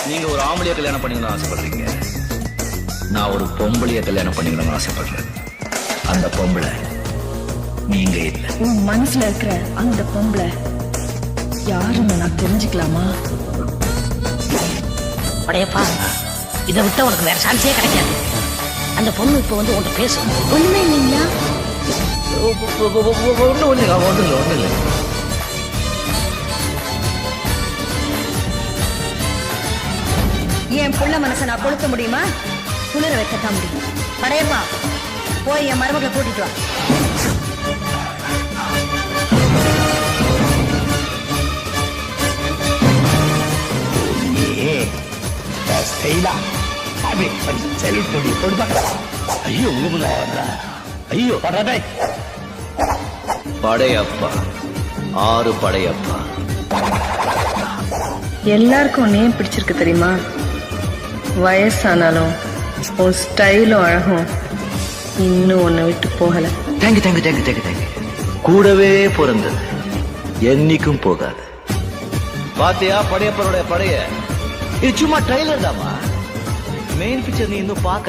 நீங்க ஒரு ஆம்பளைய கல்யாணம் பண்ணிக்கணும்னு ஆசைப்படுறீங்க, நான் ஒரு பொம்பளைய கல்யாணம் பண்ணிக்கணும்னு ஆசைப்படுறேன். அந்த பொம்பளை நீங்க இல்ல. உன் மனசுல இருக்கிற அந்த பொம்பளை யாருன்னு நான் தெரிஞ்சுக்கலாமா? படையப்பா, இதை விட்ட உனக்கு வேற சான்ஸே கிடைக்காது. அந்த பொண்ணு இப்ப வந்து உன்கிட்ட பேசும். ஒண்ணுமே இல்லைங்களா? ஒண்ணு இல்லை. என் புள்ள மனசை நான் கொளுத்த முடியுமா? குளிர வைக்கத்தான் முடியும். படையப்பா, போய் என் மருமகளை கூட்டிட்டு வா. ஐயோ ஐயோ, படையப்பா, 6 படையப்பா. எல்லாருக்கும் நேம் பிடிச்சிருக்கு தெரியுமா? வயசானாலும் உன் ஸ்டைலும் அழகும் இன்னும் உன்னை விட்டு போகல. தேங்க்யூ. கூடவே பிறந்தது என்னைக்கும் போகாது. பாத்தியா படையப்பனுடைய படைய? இது சும்மா ட்ரைலர் தாமா, மெயின் பிக்சர் நீ இன்னும் பார்க்கல.